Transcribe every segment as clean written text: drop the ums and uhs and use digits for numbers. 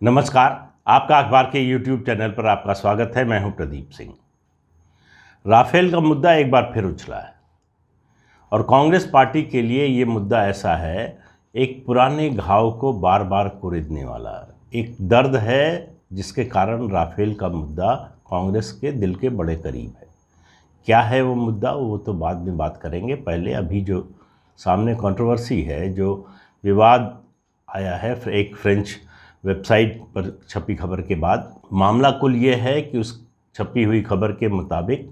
नमस्कार। आपका अखबार के YouTube चैनल पर आपका स्वागत है। मैं हूं प्रदीप सिंह। राफेल का मुद्दा एक बार फिर उछला है और कांग्रेस पार्टी के लिए ये मुद्दा ऐसा है, एक पुराने घाव को बार बार कुरेदने वाला एक दर्द है, जिसके कारण राफेल का मुद्दा कांग्रेस के दिल के बड़े करीब है। क्या है वो मुद्दा, वो तो बाद में बात करेंगे। पहले अभी जो सामने कंट्रोवर्सी है, जो विवाद आया है एक फ्रेंच वेबसाइट पर छपी खबर के बाद, मामला कुल ये है कि उस छपी हुई खबर के मुताबिक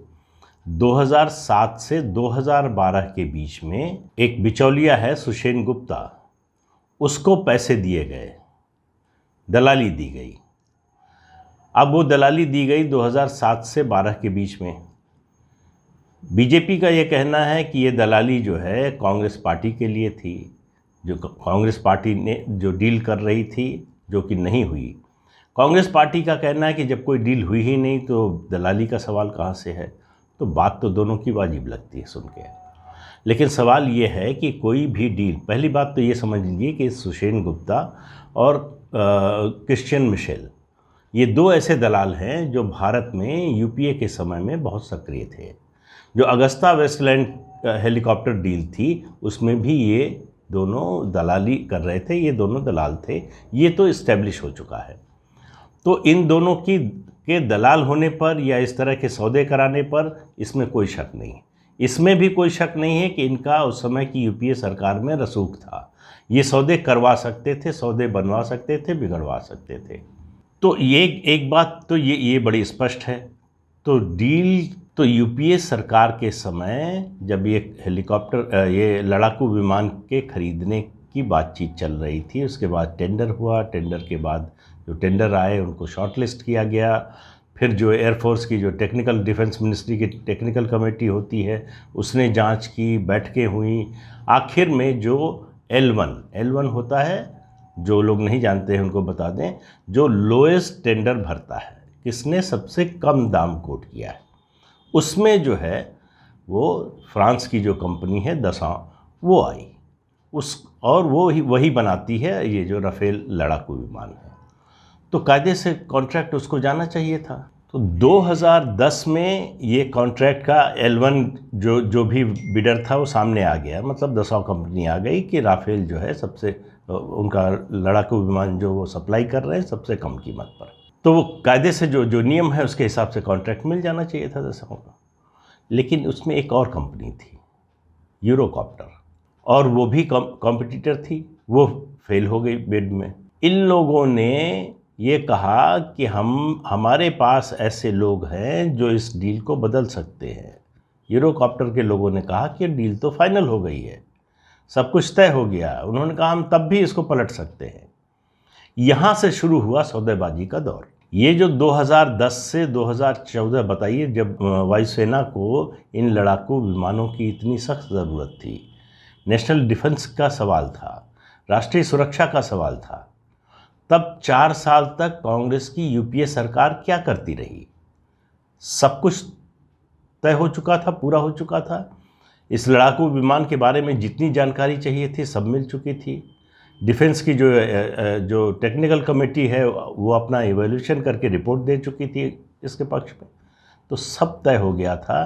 2007 से 2012 के बीच में एक बिचौलिया है सुषेण गुप्ता, उसको पैसे दिए गए, दलाली दी गई। अब वो दलाली दी गई 2007 से 12 के बीच में। बीजेपी का ये कहना है कि ये दलाली जो है कांग्रेस पार्टी के लिए थी, जो कांग्रेस पार्टी ने जो डील कर रही थी, जो कि नहीं हुई। कांग्रेस पार्टी का कहना है कि जब कोई डील हुई ही नहीं तो दलाली का सवाल कहाँ से है। तो बात तो दोनों की वाजिब लगती है सुन के, लेकिन सवाल ये है कि कोई भी डील, पहली बात तो ये समझ लीजिए कि सुषेण गुप्ता और क्रिश्चियन मिशेल, ये दो ऐसे दलाल हैं जो भारत में यूपीए के समय में बहुत सक्रिय थे। जो अगस्ता वेस्टलैंड हेलीकॉप्टर डील थी, उसमें भी ये दोनों दलाली कर रहे थे, ये दोनों दलाल थे। ये तो इस्टेब्लिश हो चुका है। तो इन दोनों के दलाल होने पर या इस तरह के सौदे कराने पर इसमें कोई शक नहीं। इसमें भी कोई शक नहीं है कि इनका उस समय की यूपीए सरकार में रसूख था। ये सौदे करवा सकते थे, सौदे बनवा सकते थे, बिगड़वा सकते थे। तो ये एक बात तो ये बड़ी स्पष्ट है। तो डील तो यूपीए सरकार के समय जब ये हेलीकॉप्टर, ये लड़ाकू विमान के खरीदने की बातचीत चल रही थी, उसके बाद टेंडर हुआ। टेंडर के बाद जो टेंडर आए उनको शॉर्टलिस्ट किया गया। फिर जो एयरफोर्स की जो टेक्निकल, डिफेंस मिनिस्ट्री की टेक्निकल कमेटी होती है, उसने जांच की, बैठकें हुई। आखिर में जो L1 होता है, जो लोग नहीं जानते हैं उनको बता दें, जो लोएस्ट टेंडर भरता है, किसने सबसे कम दाम कोट किया है, उसमें जो है वो फ्रांस की जो कंपनी है दसां, वो आई और वही बनाती है ये जो राफेल लड़ाकू विमान है। तो कायदे से कॉन्ट्रैक्ट उसको जाना चाहिए था। तो 2010 में ये कॉन्ट्रैक्ट का L1 जो भी बिडर था वो सामने आ गया। मतलब दसां कंपनी आ गई कि राफेल जो है सबसे, उनका लड़ाकू विमान जो वो सप्लाई कर रहे हैं सबसे कम कीमत पर। तो वो कायदे से जो नियम है उसके हिसाब से कॉन्ट्रैक्ट मिल जाना चाहिए था दसां का। लेकिन उसमें एक और कंपनी थी, यूरोकॉप्टर, और वो भी कॉम्पिटिटर थी, वो फेल हो गई बिड में। इन लोगों ने ये कहा कि हमारे पास ऐसे लोग हैं जो इस डील को बदल सकते हैं। यूरोकॉप्टर के लोगों ने कहा कि डील तो फाइनल हो गई है, सब कुछ तय हो गया। उन्होंने कहा हम तब भी इसको पलट सकते हैं। यहाँ से शुरू हुआ सौदेबाजी का दौर। ये जो 2010 से 2014, बताइए, जब वायुसेना को इन लड़ाकू विमानों की इतनी सख्त ज़रूरत थी, नेशनल डिफेंस का सवाल था, राष्ट्रीय सुरक्षा का सवाल था, तब 4 साल तक कांग्रेस की यूपीए सरकार क्या करती रही? सब कुछ तय हो चुका था, पूरा हो चुका था। इस लड़ाकू विमान के बारे में जितनी जानकारी चाहिए थी सब मिल चुकी थी। डिफेंस की जो टेक्निकल कमेटी है वो अपना इवैल्यूएशन करके रिपोर्ट दे चुकी थी इसके पक्ष में। तो सब तय हो गया था।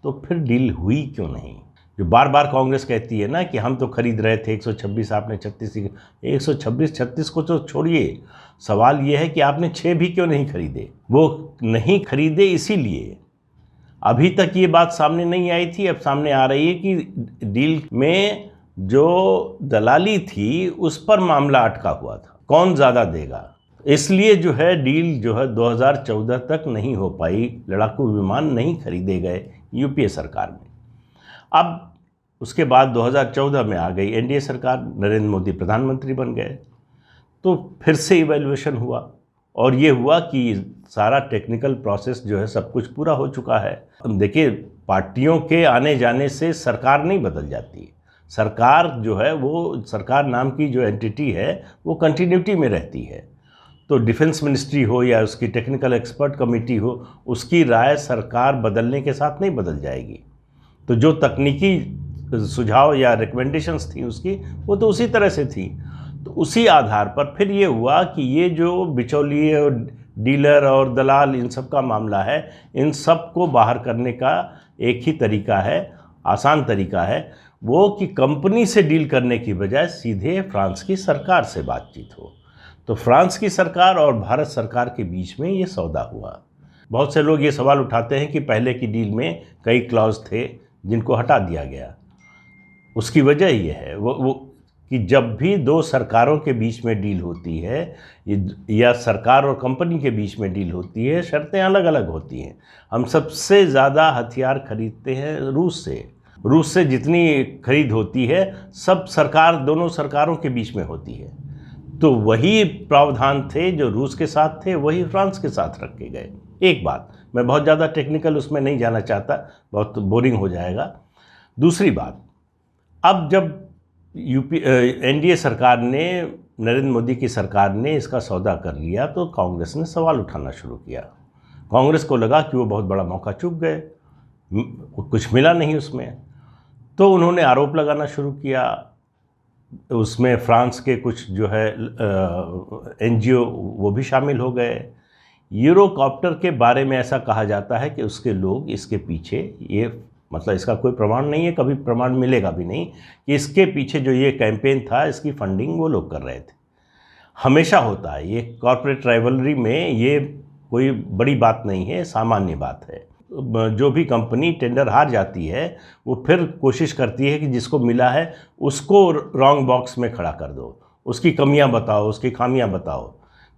तो फिर डील हुई क्यों नहीं? जो बार बार कांग्रेस कहती है ना कि हम तो खरीद रहे थे 126, आपने 36, 126-36 को तो छोड़िए, सवाल ये है कि आपने 6 भी क्यों नहीं खरीदे? वो नहीं खरीदे इसीलिए अभी तक ये बात सामने नहीं आई थी। अब सामने आ रही है कि डील में जो दलाली थी उस पर मामला अटका हुआ था, कौन ज़्यादा देगा। इसलिए जो है डील जो है 2014 तक नहीं हो पाई, लड़ाकू विमान नहीं खरीदे गए यूपीए सरकार में। अब उसके बाद 2014 में आ गई एनडीए सरकार, नरेंद्र मोदी प्रधानमंत्री बन गए। तो फिर से इवैल्यूएशन हुआ और ये हुआ कि सारा टेक्निकल प्रोसेस जो है सब कुछ पूरा हो चुका है। देखिए, पार्टियों के आने जाने से सरकार नहीं बदल जाती। सरकार जो है वो, सरकार नाम की जो एंटिटी है वो कंटिन्यूटी में रहती है। तो डिफेंस मिनिस्ट्री हो या उसकी टेक्निकल एक्सपर्ट कमेटी हो, उसकी राय सरकार बदलने के साथ नहीं बदल जाएगी। तो जो तकनीकी सुझाव या रिकमेंडेशंस थी उसकी, वो तो उसी तरह से थी। तो उसी आधार पर फिर ये हुआ कि ये जो बिचौलिए और डीलर और दलाल इन सब का मामला है, इन सब को बाहर करने का एक ही तरीका है, आसान तरीका है, वो कि कंपनी से डील करने की बजाय सीधे फ्रांस की सरकार से बातचीत हो। तो फ्रांस की सरकार और भारत सरकार के बीच में ये सौदा हुआ। बहुत से लोग ये सवाल उठाते हैं कि पहले की डील में कई क्लॉज थे जिनको हटा दिया गया। उसकी वजह ये है वो कि जब भी दो सरकारों के बीच में डील होती है या सरकार और कंपनी के बीच में डील होती है, शर्तें अलग अलग होती हैं। हम सबसे ज़्यादा हथियार खरीदते हैं रूस से जितनी खरीद होती है सब दोनों सरकारों के बीच में होती है। तो वही प्रावधान थे जो रूस के साथ थे, वही फ्रांस के साथ रखे गए। एक बात, मैं बहुत ज़्यादा टेक्निकल उसमें नहीं जाना चाहता, बहुत बोरिंग हो जाएगा। दूसरी बात, अब जब एनडीए सरकार ने, नरेंद्र मोदी की सरकार ने इसका सौदा कर लिया तो कांग्रेस ने सवाल उठाना शुरू किया। कांग्रेस को लगा कि वो बहुत बड़ा मौका चूक गए, कुछ मिला नहीं उसमें, तो उन्होंने आरोप लगाना शुरू किया। उसमें फ्रांस के कुछ जो है एनजीओ वो भी शामिल हो गए। यूरोकॉप्टर के बारे में ऐसा कहा जाता है कि उसके लोग इसके पीछे, ये मतलब इसका कोई प्रमाण नहीं है, कभी प्रमाण मिलेगा भी नहीं, कि इसके पीछे जो ये कैंपेन था इसकी फंडिंग वो लोग कर रहे थे। हमेशा होता है ये कॉर्पोरेट राइवलरी में, ये कोई बड़ी बात नहीं है, सामान्य बात है। जो भी कंपनी टेंडर हार जाती है वो फिर कोशिश करती है कि जिसको मिला है उसको रॉन्ग बॉक्स में खड़ा कर दो, उसकी कमियां बताओ, उसकी खामियां बताओ।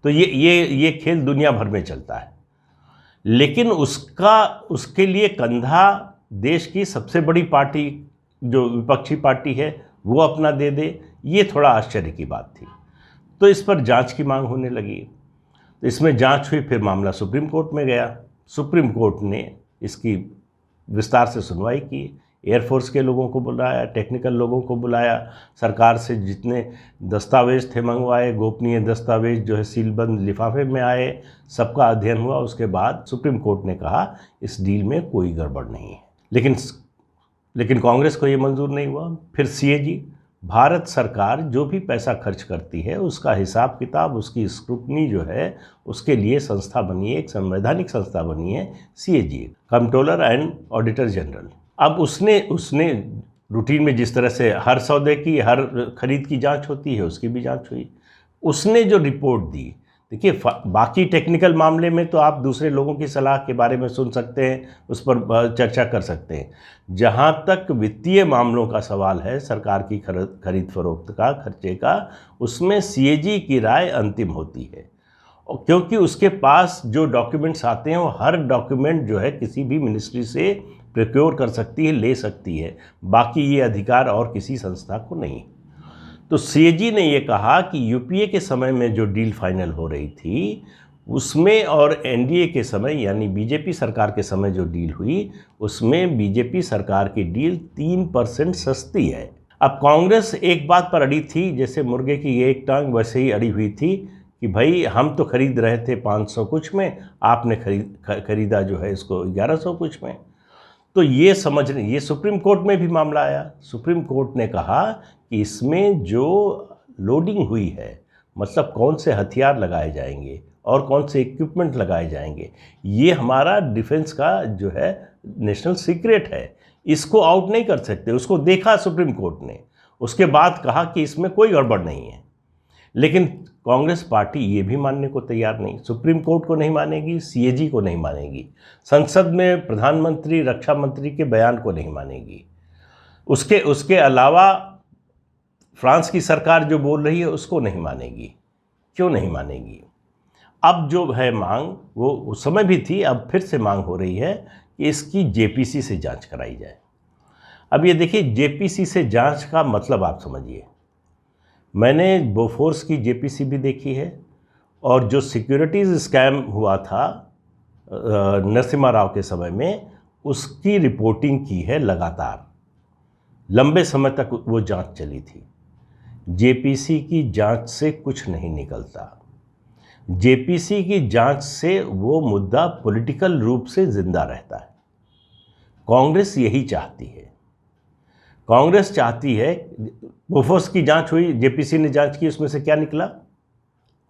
तो ये खेल दुनिया भर में चलता है। लेकिन उसके लिए कंधा देश की सबसे बड़ी पार्टी जो विपक्षी पार्टी है वो अपना दे दे, ये थोड़ा आश्चर्य की बात थी। तो इस पर जांच की मांग होने लगी। तो इसमें जांच हुई, फिर मामला सुप्रीम कोर्ट में गया। सुप्रीम कोर्ट ने इसकी विस्तार से सुनवाई की, एयरफोर्स के लोगों को बुलाया, टेक्निकल लोगों को बुलाया, सरकार से जितने दस्तावेज थे मंगवाए, गोपनीय दस्तावेज जो है सीलबंद लिफाफे में आए, सबका अध्ययन हुआ। उसके बाद सुप्रीम कोर्ट ने कहा इस डील में कोई गड़बड़ नहीं है। लेकिन कांग्रेस को ये मंजूर नहीं हुआ। फिर सीएजी, भारत सरकार जो भी पैसा खर्च करती है उसका हिसाब किताब, उसकी स्क्रूटनी जो है, उसके लिए संस्था बनी है, एक संवैधानिक संस्था बनी है CAG, controller and auditor general. अब उसने रूटीन में जिस तरह से हर सौदे की, हर खरीद की जांच होती है, उसकी भी जांच हुई। उसने जो रिपोर्ट दी, देखिए बाकी टेक्निकल मामले में तो आप दूसरे लोगों की सलाह के बारे में सुन सकते हैं, उस पर चर्चा कर सकते हैं। जहाँ तक वित्तीय मामलों का सवाल है, सरकार की खरीद फरोख्त का खर्चे का, उसमें सीएजी की राय अंतिम होती है। और क्योंकि उसके पास जो डॉक्यूमेंट्स आते हैं वो हर डॉक्यूमेंट जो है किसी भी मिनिस्ट्री से प्रोक्योर कर सकती है, ले सकती है। बाकी ये अधिकार और किसी संस्था को नहीं। तो सीएजी ने ये कहा कि यूपीए के समय में जो डील फाइनल हो रही थी उसमें और एनडीए के समय यानी बीजेपी सरकार के समय जो डील हुई उसमें बीजेपी सरकार की डील 3% सस्ती है। अब कांग्रेस एक बात पर अड़ी थी, जैसे मुर्गे की एक टांग वैसे ही अड़ी हुई थी कि भाई हम तो खरीद रहे थे 500 कुछ में, आपने खरीदा जो है इसको 1100 कुछ में। तो ये सुप्रीम कोर्ट में भी मामला आया। सुप्रीम कोर्ट ने कहा कि इसमें जो लोडिंग हुई है, मतलब कौन से हथियार लगाए जाएंगे और कौन से इक्विपमेंट लगाए जाएंगे, ये हमारा डिफेंस का जो है नेशनल सीक्रेट है, इसको आउट नहीं कर सकते। उसको देखा सुप्रीम कोर्ट ने, उसके बाद कहा कि इसमें कोई गड़बड़ नहीं है। लेकिन कांग्रेस पार्टी ये भी मानने को तैयार नहीं, सुप्रीम कोर्ट को नहीं मानेगी, सीएजी को नहीं मानेगी, संसद में प्रधानमंत्री, रक्षा मंत्री के बयान को नहीं मानेगी, उसके अलावा फ्रांस की सरकार जो बोल रही है उसको नहीं मानेगी। क्यों नहीं मानेगी? अब जो है मांग, वो उस समय भी थी, अब फिर से मांग हो रही है कि इसकी जेपीसी से जांच कराई जाए। अब ये देखिए, जेपीसी से जांच का मतलब आप समझिए। मैंने बोफोर्स की जेपीसी भी देखी है और जो सिक्योरिटीज़ स्कैम हुआ था नरसिम्हा राव के समय में, उसकी रिपोर्टिंग की है लगातार, लंबे समय तक वो जांच चली थी। जेपीसी की जांच से कुछ नहीं निकलता। जेपीसी की जांच से वो मुद्दा पॉलिटिकल रूप से जिंदा रहता है। कांग्रेस यही चाहती है। कांग्रेस चाहती है, बोफोर्स की जांच हुई, जेपीसी ने जांच की, उसमें से क्या निकला?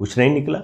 कुछ नहीं निकला।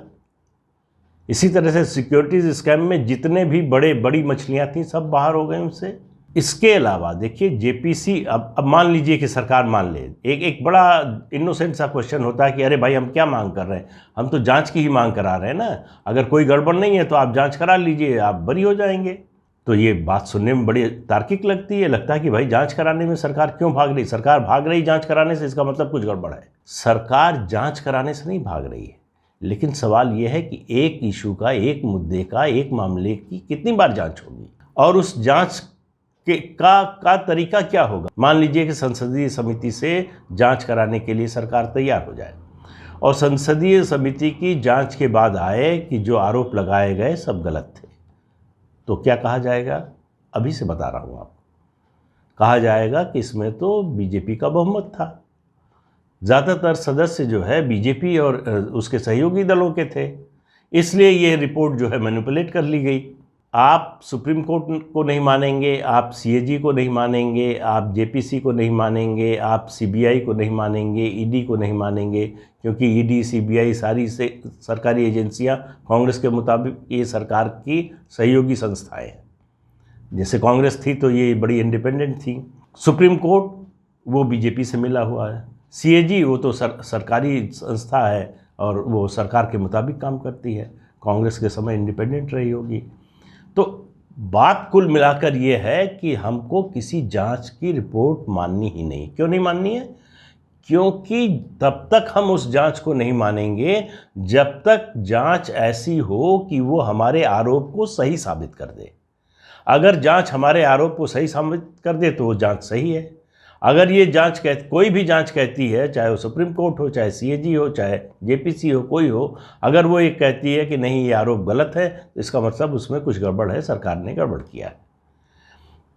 इसी तरह से सिक्योरिटीज स्कैम में जितने भी बड़ी मछलियां थी सब बाहर हो गए उनसे। इसके अलावा देखिए जेपीसी, अब मान लीजिए कि सरकार मान ले, एक बड़ा इनोसेंट सा क्वेश्चन होता है कि अरे भाई हम क्या मांग कर रहे हैं, हम तो जांच की ही मांग करा रहे हैं ना, अगर कोई गड़बड़ नहीं है तो आप जांच करा लीजिए, आप बरी हो जाएंगे। तो ये बात सुनने में बड़ी तार्किक लगती है, लगता है कि भाई जांच कराने में सरकार क्यों भाग रही? सरकार भाग रही जांच कराने से, इसका मतलब कुछ गड़बड़ है। सरकार जांच कराने से नहीं भाग रही है, लेकिन सवाल यह है कि एक इशू का, एक मुद्दे का, एक मामले की कितनी बार जांच होगी और उस जांच का तरीका क्या होगा। मान लीजिए कि संसदीय समिति से जांच कराने के लिए सरकार तैयार हो जाए और संसदीय समिति की जांच के बाद आए कि जो आरोप लगाए गए सब गलत थे, तो क्या कहा जाएगा? अभी से बता रहा हूँ आपको। कहा जाएगा कि इसमें तो बीजेपी का बहुमत था, ज़्यादातर सदस्य जो है बीजेपी और उसके सहयोगी दलों के थे, इसलिए ये रिपोर्ट जो है मैनिपुलेट कर ली गई। आप सुप्रीम कोर्ट को नहीं मानेंगे, आप सीएजी को नहीं मानेंगे, आप जेपीसी को नहीं मानेंगे, आप सीबीआई को नहीं मानेंगे, ईडी को नहीं मानेंगे, क्योंकि ईडी सीबीआई सारी से सरकारी एजेंसियां कांग्रेस के मुताबिक ये सरकार की सहयोगी संस्थाएं हैं। जैसे कांग्रेस थी तो ये बड़ी इंडिपेंडेंट थी। सुप्रीम कोर्ट वो बीजेपी से मिला हुआ है, सीएजी वो तो सरकारी संस्था है और वो सरकार के मुताबिक काम करती है, कांग्रेस के समय इंडिपेंडेंट रही होगी। तो बात कुल मिलाकर ये है कि हमको किसी जांच की रिपोर्ट माननी ही नहीं। क्यों नहीं माननी है? क्योंकि तब तक हम उस जांच को नहीं मानेंगे जब तक जांच ऐसी हो कि वो हमारे आरोप को सही साबित कर दे। अगर जांच हमारे आरोप को सही साबित कर दे तो वो जांच सही है। अगर ये जांच कोई भी जांच कहती है, चाहे वो सुप्रीम कोर्ट हो, चाहे सीएजी हो, चाहे जेपीसी हो, कोई हो, अगर वो ये कहती है कि नहीं ये आरोप गलत है, तो इसका मतलब उसमें कुछ गड़बड़ है, सरकार ने गड़बड़ किया है।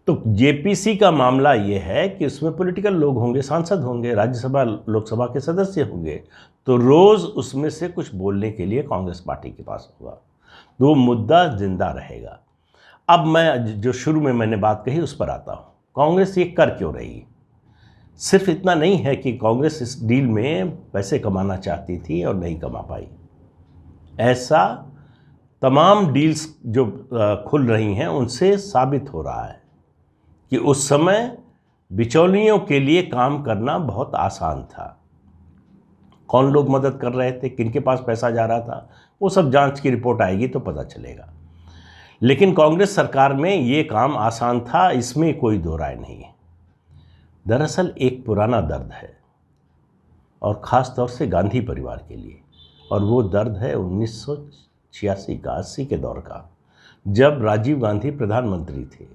तो जेपीसी का मामला ये है कि उसमें पॉलिटिकल लोग होंगे, सांसद होंगे, राज्यसभा लोकसभा के सदस्य होंगे, तो रोज़ उसमें से कुछ बोलने के लिए कांग्रेस पार्टी के पास होगा, तो वो मुद्दा जिंदा रहेगा। अब मैं जो शुरू में मैंने बात कही उस पर आता हूँ। कांग्रेस ये कर क्यों रही? सिर्फ इतना नहीं है कि कांग्रेस इस डील में पैसे कमाना चाहती थी और नहीं कमा पाई। ऐसा तमाम डील्स जो खुल रही हैं उनसे साबित हो रहा है कि उस समय बिचौलियों के लिए काम करना बहुत आसान था। कौन लोग मदद कर रहे थे, किनके पास पैसा जा रहा था, वो सब जांच की रिपोर्ट आएगी तो पता चलेगा। लेकिन कांग्रेस सरकार में ये काम आसान था, इसमें कोई दो राय नहीं है। दरअसल एक पुराना दर्द है और ख़ास तौर से गांधी परिवार के लिए, और वो दर्द है 1986 का, 80 के दौर का, जब राजीव गांधी प्रधानमंत्री थे,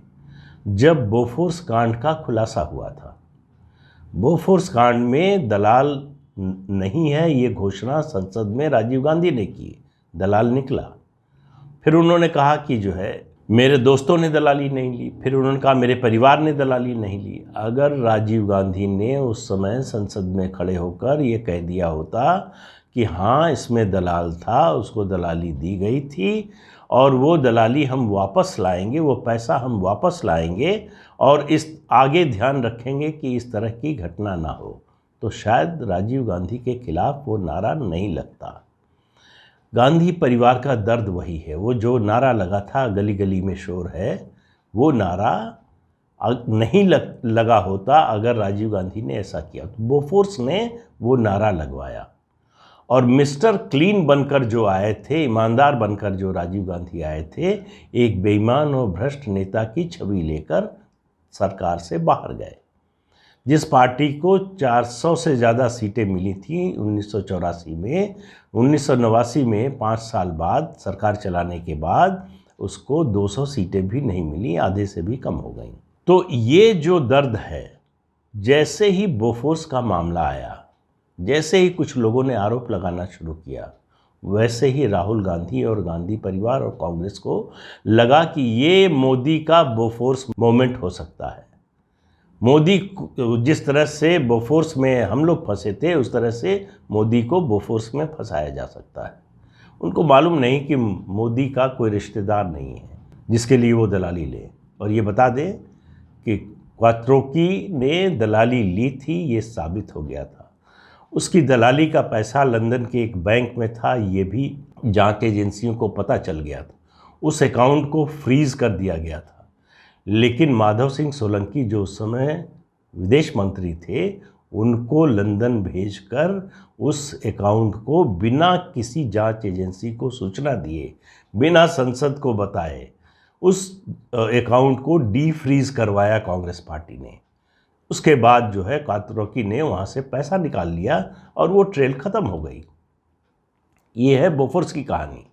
जब बोफोर्स कांड का खुलासा हुआ था। बोफोर्स कांड में दलाल नहीं है ये घोषणा संसद में राजीव गांधी ने की, दलाल निकला। फिर उन्होंने कहा कि जो है मेरे दोस्तों ने दलाली नहीं ली, फिर उन्होंने कहा मेरे परिवार ने दलाली नहीं ली। अगर राजीव गांधी ने उस समय संसद में खड़े होकर ये कह दिया होता कि हाँ इसमें दलाल था, उसको दलाली दी गई थी और वो दलाली हम वापस लाएंगे, वो पैसा हम वापस लाएंगे और इस आगे ध्यान रखेंगे कि इस तरह की घटना ना हो, तो शायद राजीव गांधी के खिलाफ वो नारा नहीं लगता। गांधी परिवार का दर्द वही है। वो जो नारा लगा था, गली गली में शोर है, वो नारा नहीं लगा होता अगर राजीव गांधी ने ऐसा किया। तो बोफोर्स ने वो नारा लगवाया और मिस्टर क्लीन बनकर जो आए थे, ईमानदार बनकर जो राजीव गांधी आए थे, एक बेईमान और भ्रष्ट नेता की छवि लेकर सरकार से बाहर गए। जिस पार्टी को 400 से ज़्यादा सीटें मिली थी 1984 में, 1989 में 5 साल बाद सरकार चलाने के बाद उसको 200 सीटें भी नहीं मिली, आधे से भी कम हो गई। तो ये जो दर्द है, जैसे ही बोफोर्स का मामला आया, जैसे ही कुछ लोगों ने आरोप लगाना शुरू किया, वैसे ही राहुल गांधी और गांधी परिवार और कांग्रेस को लगा कि ये मोदी का बोफोर्स मोमेंट हो सकता है। मोदी जिस तरह से बोफोर्स में हम लोग फंसे थे, उस तरह से मोदी को बोफोर्स में फंसाया जा सकता है। उनको मालूम नहीं कि मोदी का कोई रिश्तेदार नहीं है जिसके लिए वो दलाली ले, और ये बता दें कि क्वात्रोकी ने दलाली ली थी, ये साबित हो गया था। उसकी दलाली का पैसा लंदन के एक बैंक में था, ये भी जांच एजेंसियों को पता चल गया था। उस अकाउंट को फ्रीज कर दिया गया था। लेकिन माधव सिंह सोलंकी जो उस समय विदेश मंत्री थे, उनको लंदन भेजकर उस अकाउंट को बिना किसी जांच एजेंसी को सूचना दिए, बिना संसद को बताए, उस अकाउंट को डी फ्रीज करवाया कांग्रेस पार्टी ने। उसके बाद जो है क्वात्रोकी ने वहाँ से पैसा निकाल लिया और वो ट्रेल ख़त्म हो गई। ये है बोफोर्स की कहानी।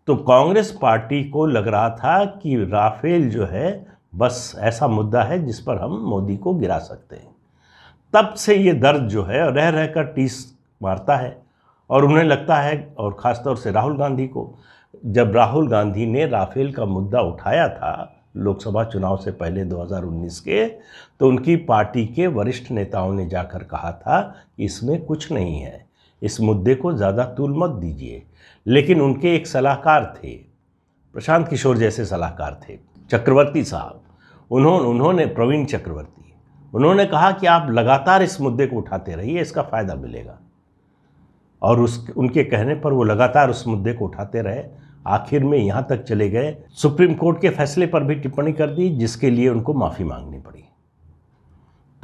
तो कांग्रेस पार्टी को लग रहा था कि राफेल जो है बस ऐसा मुद्दा है जिस पर हम मोदी को गिरा सकते हैं। तब से ये दर्द जो है रह रहकर टीस मारता है और उन्हें लगता है, और ख़ासतौर से राहुल गांधी को, जब राहुल गांधी ने राफेल का मुद्दा उठाया था लोकसभा चुनाव से पहले 2019 के, तो उनकी पार्टी के वरिष्ठ नेताओं ने जाकर कहा था कि इसमें कुछ नहीं है, इस मुद्दे को ज़्यादा तूल मत दीजिए। लेकिन उनके एक सलाहकार थे, प्रशांत किशोर जैसे सलाहकार थे, चक्रवर्ती साहब, उन्होंने प्रवीण चक्रवर्ती, उन्होंने कहा कि आप लगातार इस मुद्दे को उठाते रहिए, इसका फ़ायदा मिलेगा। और उनके कहने पर वो लगातार उस मुद्दे को उठाते रहे। आखिर में यहाँ तक चले गए, सुप्रीम कोर्ट के फैसले पर भी टिप्पणी कर दी, जिसके लिए उनको माफ़ी मांगनी पड़ी।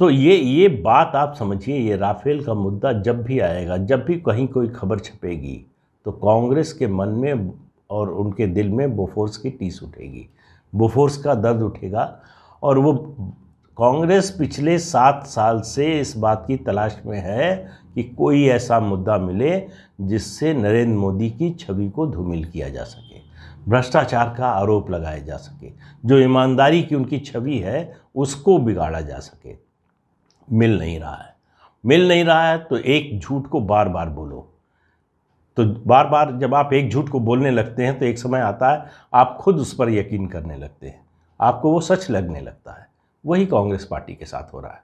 तो ये बात आप समझिए, ये राफेल का मुद्दा जब भी आएगा, जब भी कहीं कोई खबर छपेगी, तो कांग्रेस के मन में और उनके दिल में बोफोर्स की टीस उठेगी, बोफोर्स का दर्द उठेगा। और वो कांग्रेस पिछले 7 साल से इस बात की तलाश में है कि कोई ऐसा मुद्दा मिले जिससे नरेंद्र मोदी की छवि को धूमिल किया जा सके, भ्रष्टाचार का आरोप लगाया जा सके, जो ईमानदारी की उनकी छवि है उसको बिगाड़ा जा सके। मिल नहीं रहा है तो एक झूठ को बार बार बोलो। तो बार बार जब आप एक झूठ को बोलने लगते हैं तो एक समय आता है आप खुद उस पर यकीन करने लगते हैं, आपको वो सच लगने लगता है। वही कांग्रेस पार्टी के साथ हो रहा है।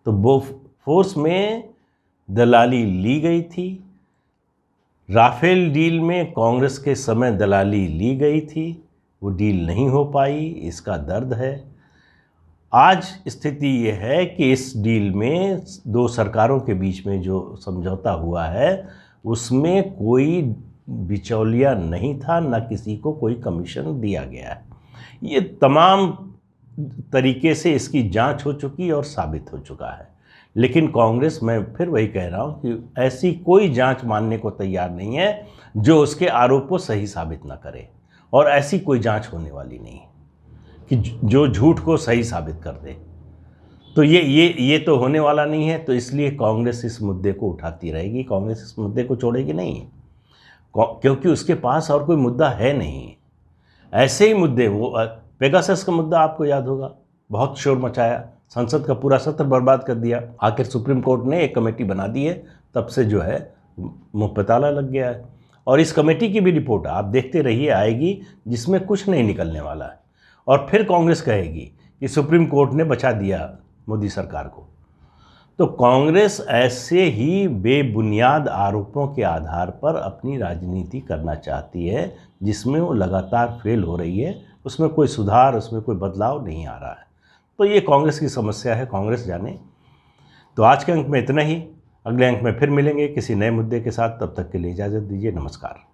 तो बोफोर्स में दलाली ली गई थी, राफेल डील में कांग्रेस के समय दलाली ली गई थी, वो डील नहीं हो पाई, इसका दर्द है। आज स्थिति ये है कि इस डील में 2 सरकारों के बीच में जो समझौता हुआ है उसमें कोई बिचौलिया नहीं था, ना किसी को कोई कमीशन दिया गया है। ये तमाम तरीके से इसकी जांच हो चुकी और साबित हो चुका है। लेकिन कांग्रेस, मैं फिर वही कह रहा हूँ कि ऐसी कोई जांच मानने को तैयार नहीं है जो उसके आरोप को सही साबित ना करे, और ऐसी कोई जांच होने वाली नहीं है कि जो झूठ को सही साबित कर दे। तो ये तो होने वाला नहीं है। तो इसलिए कांग्रेस इस मुद्दे को उठाती रहेगी, कांग्रेस इस मुद्दे को छोड़ेगी नहीं, क्योंकि उसके पास और कोई मुद्दा है नहीं। ऐसे ही मुद्दे, वो पेगासस का मुद्दा आपको याद होगा, बहुत शोर मचाया, संसद का पूरा सत्र बर्बाद कर दिया। आखिर सुप्रीम कोर्ट ने एक कमेटी बना दी है, तब से जो है मुँह पे ताला लग गया है। और इस कमेटी की भी रिपोर्ट आप देखते रहिए आएगी, जिसमें कुछ नहीं निकलने वाला है। और फिर कांग्रेस कहेगी कि सुप्रीम कोर्ट ने बचा दिया मोदी सरकार को। तो कांग्रेस ऐसे ही बेबुनियाद आरोपों के आधार पर अपनी राजनीति करना चाहती है, जिसमें वो लगातार फेल हो रही है, उसमें कोई सुधार, उसमें कोई बदलाव नहीं आ रहा है। तो ये कांग्रेस की समस्या है, कांग्रेस जाने। तो आज के अंक में इतना ही, अगले अंक में फिर मिलेंगे किसी नए मुद्दे के साथ। तब तक के लिए इजाज़त दीजिए, नमस्कार।